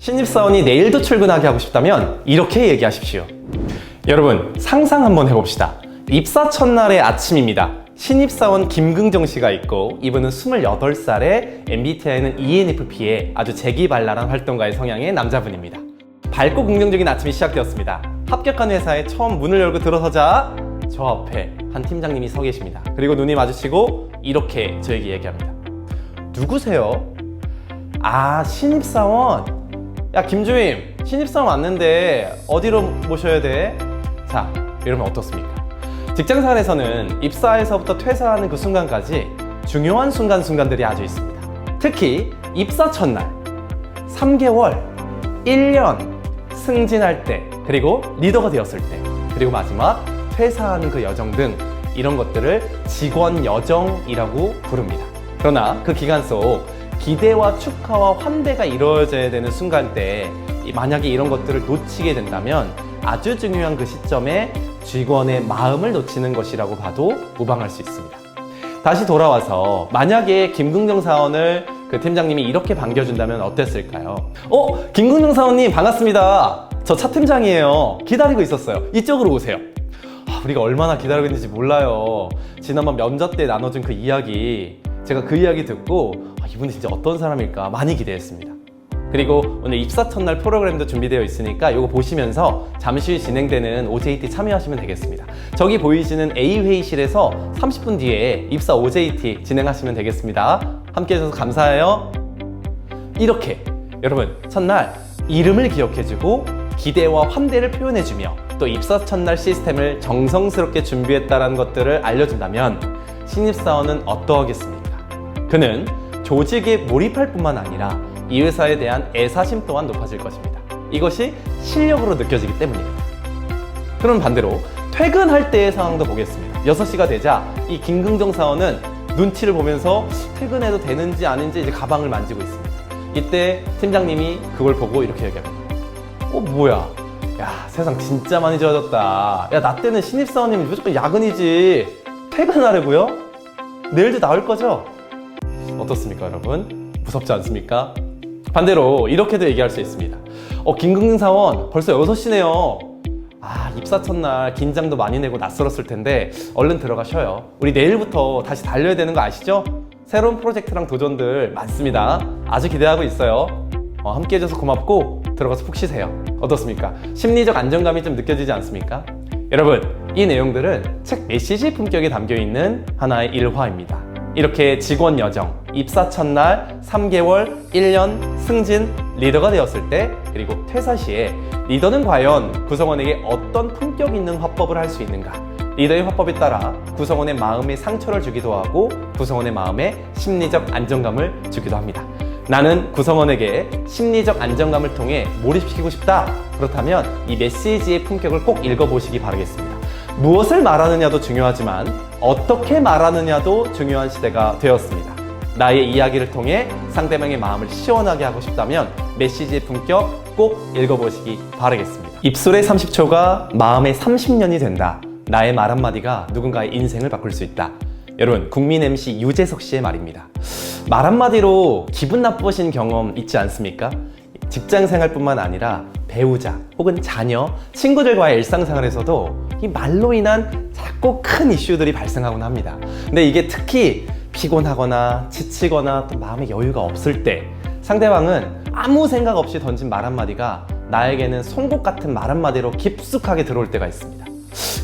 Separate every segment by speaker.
Speaker 1: 신입사원이 내일도 출근하게 하고 싶다면 이렇게 얘기하십시오. 여러분, 상상 한번 해봅시다. 입사 첫날의 아침입니다. 신입사원 김긍정 씨가 있고, 이분은 28살에 MBTI는 ENFP의 아주 재기발랄한 활동가의 성향의 남자분입니다. 밝고 긍정적인 아침이 시작되었습니다. 합격한 회사에 처음 문을 열고 들어서자 저 앞에 한 팀장님이 서 계십니다. 그리고 눈이 마주치고 이렇게 저에게 얘기합니다. 누구세요? 아, 신입사원? 야, 김주임, 신입사원 왔는데 어디로 모셔야 돼? 자, 이러면 어떻습니까? 직장생활에서는 입사에서부터 퇴사하는 그 순간까지 중요한 순간들이 아주 있습니다. 특히 입사 첫날, 3개월, 1년 승진할 때, 그리고 리더가 되었을 때, 그리고 마지막 퇴사하는 그 여정 등 이런 것들을 직원 여정이라고 부릅니다. 그러나 그 기간 속 기대와 축하와 환대가 이루어져야 되는 순간 때 만약에 이런 것들을 놓치게 된다면 아주 중요한 그 시점에 직원의 마음을 놓치는 것이라고 봐도 무방할 수 있습니다. 다시 돌아와서 만약에 김긍정 사원을 그 팀장님이 이렇게 반겨준다면 어땠을까요? 김긍정 사원님 반갑습니다. 저 차 팀장이에요. 기다리고 있었어요. 이쪽으로 오세요. 우리가 얼마나 기다리고 있는지 몰라요. 지난번 면접 때 나눠준 그 이야기, 제가 그 이야기 듣고 이분이 진짜 어떤 사람일까 많이 기대했습니다. 그리고 오늘 입사 첫날 프로그램도 준비되어 있으니까 이거 보시면서 잠시 후 진행되는 OJT 참여하시면 되겠습니다. 저기 보이시는 A 회의실에서 30분 뒤에 입사 OJT 진행하시면 되겠습니다. 함께 해주셔서 감사해요. 이렇게 여러분, 첫날 이름을 기억해주고 기대와 환대를 표현해주며 또 입사 첫날 시스템을 정성스럽게 준비했다는 것들을 알려준다면 신입사원은 어떠하겠습니까? 그는 조직에 몰입할 뿐만 아니라 이 회사에 대한 애사심 또한 높아질 것입니다. 이것이 실력으로 느껴지기 때문입니다. 그럼 반대로 퇴근할 때의 상황도 보겠습니다. 6시가 되자 이 김긍정 사원은 눈치를 보면서 퇴근해도 되는지 아닌지 이제 가방을 만지고 있습니다. 이때 팀장님이 그걸 보고 이렇게 얘기합니다. 뭐야? 야, 세상 진짜 많이 좋아졌다. 야, 나 때는 신입사원님이 무조건 야근이지. 퇴근하려고요? 내일도 나올 거죠? 어떻습니까, 여러분? 무섭지 않습니까? 반대로 이렇게도 얘기할 수 있습니다. 김긍정 사원 벌써 6시네요. 입사 첫날 긴장도 많이 내고 낯설었을 텐데 얼른 들어가 쉬어요. 우리 내일부터 다시 달려야 되는 거 아시죠? 새로운 프로젝트랑 도전들 많습니다. 아주 기대하고 있어요. 함께 해줘서 고맙고 들어가서 푹 쉬세요. 어떻습니까? 심리적 안정감이 좀 느껴지지 않습니까? 여러분, 이 내용들은 책 메시지 품격에 담겨있는 하나의 일화입니다. 이렇게 직원 여정, 입사 첫날, 3개월, 1년, 승진, 리더가 되었을 때, 그리고 퇴사 시에 리더는 과연 구성원에게 어떤 품격 있는 화법을 할 수 있는가? 리더의 화법에 따라 구성원의 마음에 상처를 주기도 하고 구성원의 마음에 심리적 안정감을 주기도 합니다. 나는 구성원에게 심리적 안정감을 통해 몰입시키고 싶다. 그렇다면 이 메시지의 품격을 꼭 읽어보시기 바라겠습니다. 무엇을 말하느냐도 중요하지만 어떻게 말하느냐도 중요한 시대가 되었습니다. 나의 이야기를 통해 상대방의 마음을 시원하게 하고 싶다면 메시지의 품격 꼭 읽어보시기 바라겠습니다. 입술의 30초가 마음의 30년이 된다. 나의 말 한마디가 누군가의 인생을 바꿀 수 있다. 여러분, 국민 MC 유재석 씨의 말입니다. 말 한마디로 기분 나쁘신 경험 있지 않습니까? 직장생활뿐만 아니라 배우자 혹은 자녀, 친구들과의 일상생활에서도 이 말로 인한 작고 큰 이슈들이 발생하곤 합니다. 근데 이게 특히 피곤하거나 지치거나 또 마음에 여유가 없을 때 상대방은 아무 생각 없이 던진 말 한마디가 나에게는 송곳 같은 말 한마디로 깊숙하게 들어올 때가 있습니다.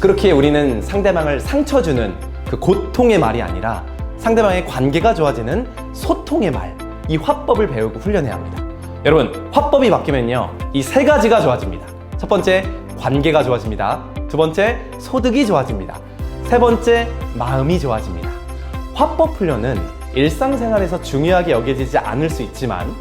Speaker 1: 그렇게 우리는 상대방을 상처 주는 그 고통의 말이 아니라 상대방의 관계가 좋아지는 소통의 말, 이 화법을 배우고 훈련해야 합니다. 여러분, 화법이 바뀌면요, 이 3가지가 좋아집니다. 첫 번째, 관계가 좋아집니다. 두 번째, 소득이 좋아집니다. 세 번째, 마음이 좋아집니다. 화법 훈련은 일상생활에서 중요하게 여겨지지 않을 수 있지만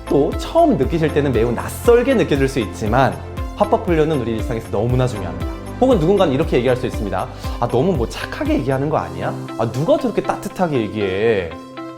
Speaker 1: 또 처음 느끼실 때는 매우 낯설게 느껴질 수 있지만 화법 훈련은 우리 일상에서 너무나 중요합니다. 혹은 누군가는 이렇게 얘기할 수 있습니다. 너무 착하게 얘기하는 거 아니야? 누가 저렇게 따뜻하게 얘기해?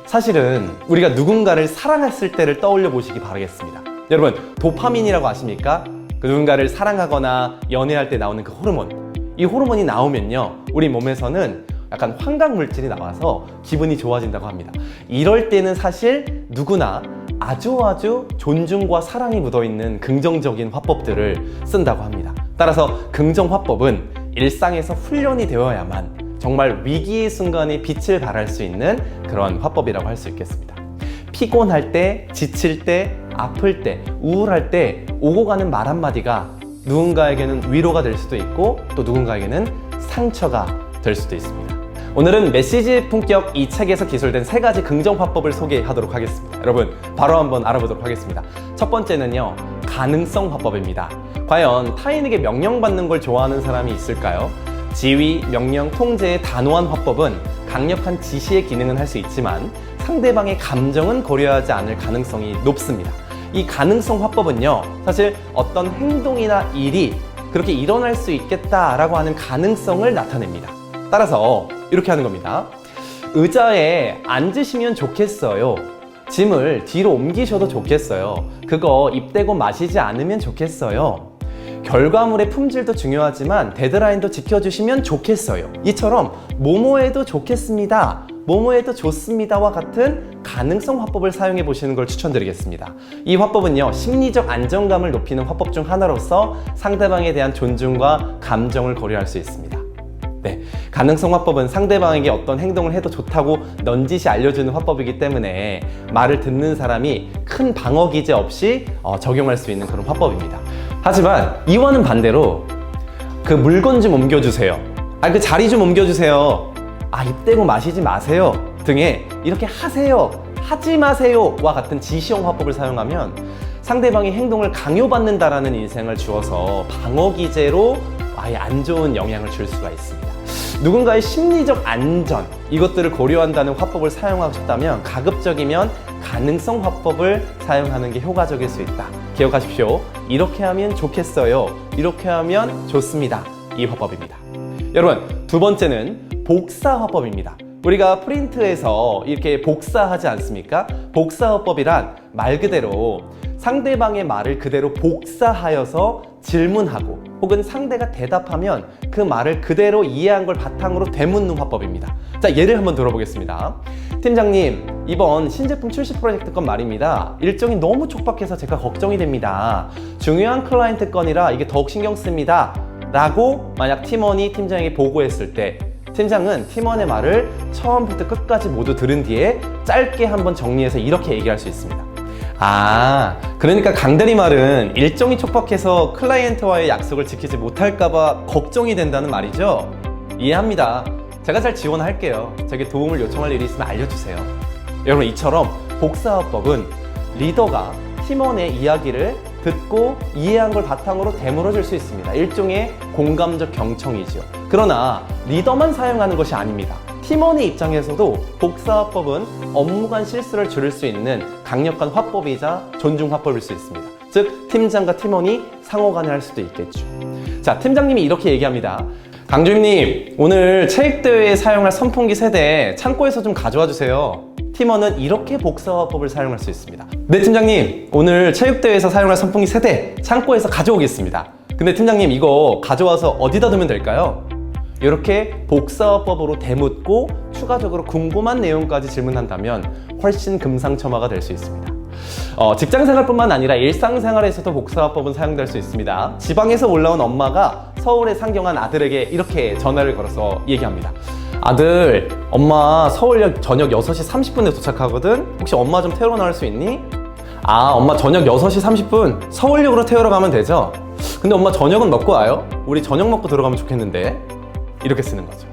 Speaker 1: 사실은 우리가 누군가를 사랑했을 때를 떠올려 보시기 바라겠습니다. 여러분, 도파민이라고 아십니까? 그 누군가를 사랑하거나 연애할 때 나오는 그 호르몬. 이 호르몬이 나오면요, 우리 몸에서는 약간 환각 물질이 나와서 기분이 좋아진다고 합니다. 이럴 때는 사실 누구나 아주 존중과 사랑이 묻어있는 긍정적인 화법들을 쓴다고 합니다. 따라서 긍정화법은 일상에서 훈련이 되어야만 정말 위기의 순간에 빛을 발할 수 있는 그런 화법이라고 할 수 있겠습니다. 피곤할 때, 지칠 때, 아플 때, 우울할 때 오고 가는 말 한마디가 누군가에게는 위로가 될 수도 있고 또 누군가에게는 상처가 될 수도 있습니다. 오늘은 메시지의 품격 이 책에서 기술된 3가지 긍정화법을 소개하도록 하겠습니다. 여러분 바로 한번 알아보도록 하겠습니다. 첫 번째는요, 가능성 화법입니다. 과연 타인에게 명령받는 걸 좋아하는 사람이 있을까요? 지휘, 명령, 통제의 단호한 화법은 강력한 지시의 기능은 할 수 있지만 상대방의 감정은 고려하지 않을 가능성이 높습니다. 이 가능성 화법은요, 사실 어떤 행동이나 일이 그렇게 일어날 수 있겠다라고 하는 가능성을 나타냅니다. 따라서 이렇게 하는 겁니다. 의자에 앉으시면 좋겠어요. 짐을 뒤로 옮기셔도 좋겠어요. 그거 입 대고 마시지 않으면 좋겠어요. 결과물의 품질도 중요하지만 데드라인도 지켜주시면 좋겠어요. 이처럼 뭐뭐해도 좋겠습니다, 뭐뭐해도 좋습니다와 같은 가능성 화법을 사용해 보시는 걸 추천드리겠습니다. 이 화법은요, 심리적 안정감을 높이는 화법 중 하나로서 상대방에 대한 존중과 감정을 고려할 수 있습니다. 네, 가능성 화법은 상대방에게 어떤 행동을 해도 좋다고 넌지시 알려주는 화법이기 때문에 말을 듣는 사람이 큰 방어 기제 없이 적용할 수 있는 그런 화법입니다. 하지만 이와는 반대로 그 물건 좀 옮겨주세요, 그 자리 좀 옮겨주세요, 입 대고 마시지 마세요 등의 이렇게 하세요, 하지 마세요와 같은 지시형 화법을 사용하면 상대방의 행동을 강요받는다라는 인상을 주어서 방어 기제로 아예 안 좋은 영향을 줄 수가 있습니다. 누군가의 심리적 안전, 이것들을 고려한다는 화법을 사용하고 싶다면 가급적이면 가능성 화법을 사용하는 게 효과적일 수 있다. 기억하십시오. 이렇게 하면 좋겠어요, 이렇게 하면 좋습니다. 이 화법입니다. 여러분, 두 번째는 복사 화법입니다. 우리가 프린트에서 이렇게 복사하지 않습니까? 복사 화법이란 말 그대로 상대방의 말을 그대로 복사하여서 질문하고 혹은 상대가 대답하면 그 말을 그대로 이해한 걸 바탕으로 되묻는 화법입니다. 자, 예를 한번 들어보겠습니다. 팀장님, 이번 신제품 출시 프로젝트 건 말입니다. 일정이 너무 촉박해서 제가 걱정이 됩니다. 중요한 클라이언트 건이라 이게 더욱 신경 씁니다. 라고 만약 팀원이 팀장에게 보고했을 때 팀장은 팀원의 말을 처음부터 끝까지 모두 들은 뒤에 짧게 한번 정리해서 이렇게 얘기할 수 있습니다. 그러니까 강대리 말은 일정이 촉박해서 클라이언트와의 약속을 지키지 못할까봐 걱정이 된다는 말이죠? 이해합니다. 제가 잘 지원할게요. 제게 도움을 요청할 일이 있으면 알려주세요. 여러분, 이처럼 복사화법은 리더가 팀원의 이야기를 듣고 이해한 걸 바탕으로 되물어줄 수 있습니다. 일종의 공감적 경청이죠. 그러나 리더만 사용하는 것이 아닙니다. 팀원의 입장에서도 복사화법은 업무 간 실수를 줄일 수 있는 강력한 화법이자 존중 화법일 수 있습니다. 즉, 팀장과 팀원이 상호간에 할 수도 있겠죠. 자, 팀장님이 이렇게 얘기합니다. 강주임님, 오늘 체육대회에 사용할 선풍기 세대 창고에서 좀 가져와 주세요. 팀원은 이렇게 복사화법을 사용할 수 있습니다. 네, 팀장님, 오늘 체육대회에서 사용할 선풍기 세대 창고에서 가져오겠습니다. 근데 팀장님, 이거 가져와서 어디다 두면 될까요? 이렇게 복사화법으로 되묻고 추가적으로 궁금한 내용까지 질문한다면 훨씬 금상첨화가 될 수 있습니다. 직장생활뿐만 아니라 일상생활에서도 복사화법은 사용될 수 있습니다. 지방에서 올라온 엄마가 서울에 상경한 아들에게 이렇게 전화를 걸어서 얘기합니다. 아들, 엄마 서울역 저녁 6시 30분에 도착하거든? 혹시 엄마 좀 태우러 나올 수 있니? 엄마 저녁 6시 30분 서울역으로 태우러 가면 되죠? 근데 엄마 저녁은 먹고 와요? 우리 저녁 먹고 들어가면 좋겠는데? 이렇게 쓰는 거죠.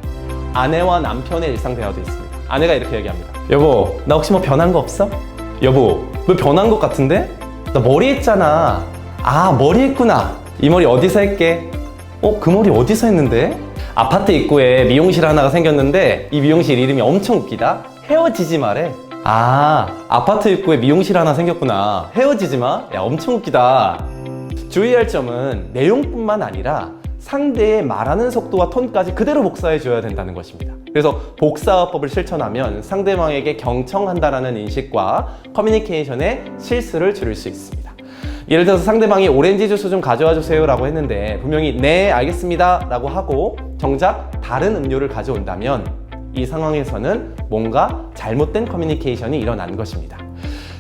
Speaker 1: 아내와 남편의 일상 대화도 있습니다. 아내가 이렇게 얘기합니다. 여보, 나 혹시 뭐 변한 거 없어? 여보, 왜 변한 것 같은데? 나 머리 했잖아. 머리 했구나. 이 머리 어디서 했게? 그 머리 어디서 했는데? 아파트 입구에 미용실 하나가 생겼는데 이 미용실 이름이 엄청 웃기다. 헤어지지 마래. 아파트 입구에 미용실 하나 생겼구나. 헤어지지 마? 야, 엄청 웃기다. 주의할 점은 내용뿐만 아니라 상대의 말하는 속도와 톤까지 그대로 복사해 줘야 된다는 것입니다. 그래서 복사화법을 실천하면 상대방에게 경청한다라는 인식과 커뮤니케이션의 실수를 줄일 수 있습니다. 예를 들어서 상대방이 오렌지 주스 좀 가져와 주세요 라고 했는데 분명히 네, 알겠습니다 라고 하고 정작 다른 음료를 가져온다면 이 상황에서는 뭔가 잘못된 커뮤니케이션이 일어난 것입니다.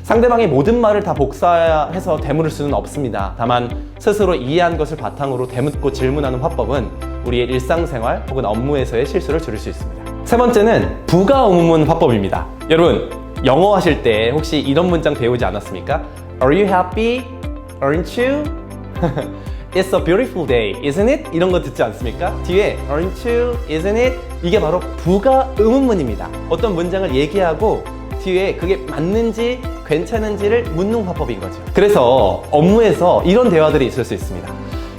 Speaker 1: 상대방의 모든 말을 다 복사해서 되물을 수는 없습니다. 다만 스스로 이해한 것을 바탕으로 되묻고 질문하는 화법은 우리의 일상생활 혹은 업무에서의 실수를 줄일 수 있습니다. 세 번째는 부가 의문문 화법입니다. 여러분, 영어 하실 때 혹시 이런 문장 배우지 않았습니까? Are you happy? Aren't you? It's a beautiful day, isn't it? 이런 거 듣지 않습니까? 뒤에 Aren't you? Isn't it? 이게 바로 부가 의문문입니다. 어떤 문장을 얘기하고 뒤에 그게 맞는지 괜찮은지를 묻는 화법인 거죠. 그래서 업무에서 이런 대화들이 있을 수 있습니다.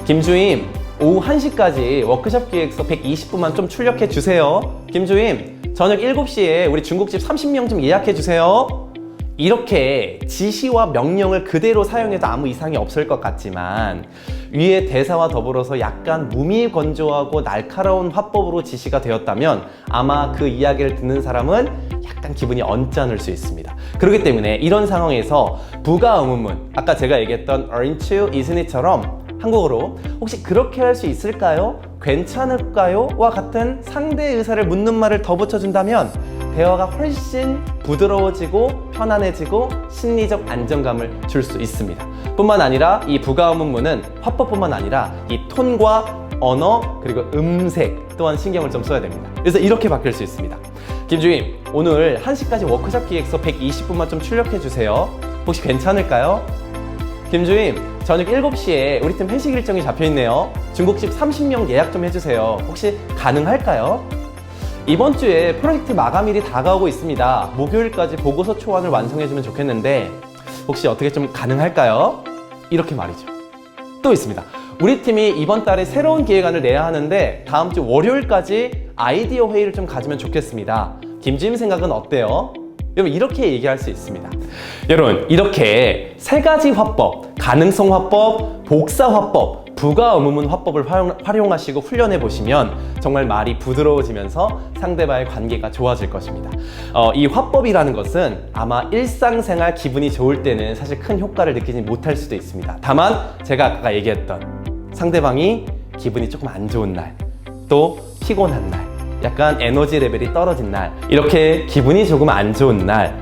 Speaker 1: 김주임, 오후 1시까지 워크숍 기획서 120분만 좀 출력해 주세요. 김주임, 저녁 7시에 우리 중국집 30명 좀 예약해 주세요. 이렇게 지시와 명령을 그대로 사용해도 아무 이상이 없을 것 같지만 위의 대사와 더불어서 약간 무미건조하고 날카로운 화법으로 지시가 되었다면 아마 그 이야기를 듣는 사람은 약간 기분이 언짢을 수 있습니다. 그렇기 때문에 이런 상황에서 부가 의문문, 아까 제가 얘기했던 aren't you, isn't it처럼 한국어로 혹시 그렇게 할 수 있을까요? 괜찮을까요? 와 같은 상대 의사를 묻는 말을 더 붙여준다면 대화가 훨씬 부드러워지고 편안해지고 심리적 안정감을 줄 수 있습니다. 뿐만 아니라 이 부가 의문문은 화법뿐만 아니라 이 톤과 언어 그리고 음색 또한 신경을 좀 써야 됩니다. 그래서 이렇게 바뀔 수 있습니다. 김주임, 오늘 1시까지 워크숍 기획서 120분만 좀 출력해 주세요. 혹시 괜찮을까요? 김주임, 저녁 7시에 우리 팀 회식 일정이 잡혀있네요. 중국집 30명 예약 좀 해주세요. 혹시 가능할까요? 이번 주에 프로젝트 마감일이 다가오고 있습니다. 목요일까지 보고서 초안을 완성해주면 좋겠는데 혹시 어떻게 좀 가능할까요? 이렇게 말이죠. 또 있습니다. 우리 팀이 이번 달에 새로운 기획안을 내야 하는데 다음 주 월요일까지 아이디어 회의를 좀 가지면 좋겠습니다. 김주임 생각은 어때요? 여러분, 이렇게 얘기할 수 있습니다. 여러분, 이렇게 세 가지 화법, 가능성 화법, 복사 화법, 부가 의문문 화법을 활용하시고 훈련해 보시면 정말 말이 부드러워지면서 상대와의 관계가 좋아질 것입니다. 이 화법이라는 것은 아마 일상생활 기분이 좋을 때는 사실 큰 효과를 느끼지 못할 수도 있습니다. 다만 제가 아까 얘기했던 상대방이 기분이 조금 안 좋은 날, 또 피곤한 날, 약간 에너지 레벨이 떨어진 날, 이렇게 기분이 조금 안 좋은 날,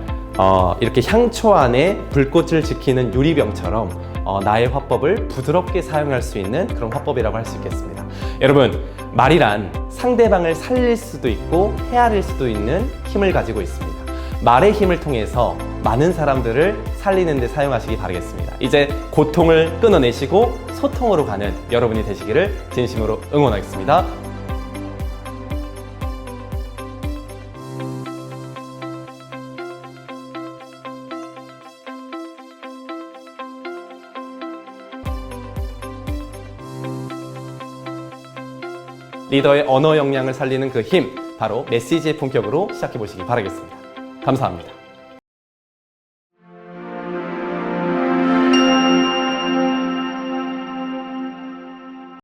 Speaker 1: 이렇게 향초 안에 불꽃을 지키는 유리병처럼 나의 화법을 부드럽게 사용할 수 있는 그런 화법이라고 할 수 있겠습니다. 여러분, 말이란 상대방을 살릴 수도 있고 헤아릴 수도 있는 힘을 가지고 있습니다. 말의 힘을 통해서 많은 사람들을 살리는 데 사용하시기 바라겠습니다. 이제 고통을 끊어내시고 소통으로 가는 여러분이 되시기를 진심으로 응원하겠습니다. 리더의 언어 역량을 살리는 그 힘, 바로 메시지의 품격으로 시작해 보시기 바라겠습니다. 감사합니다.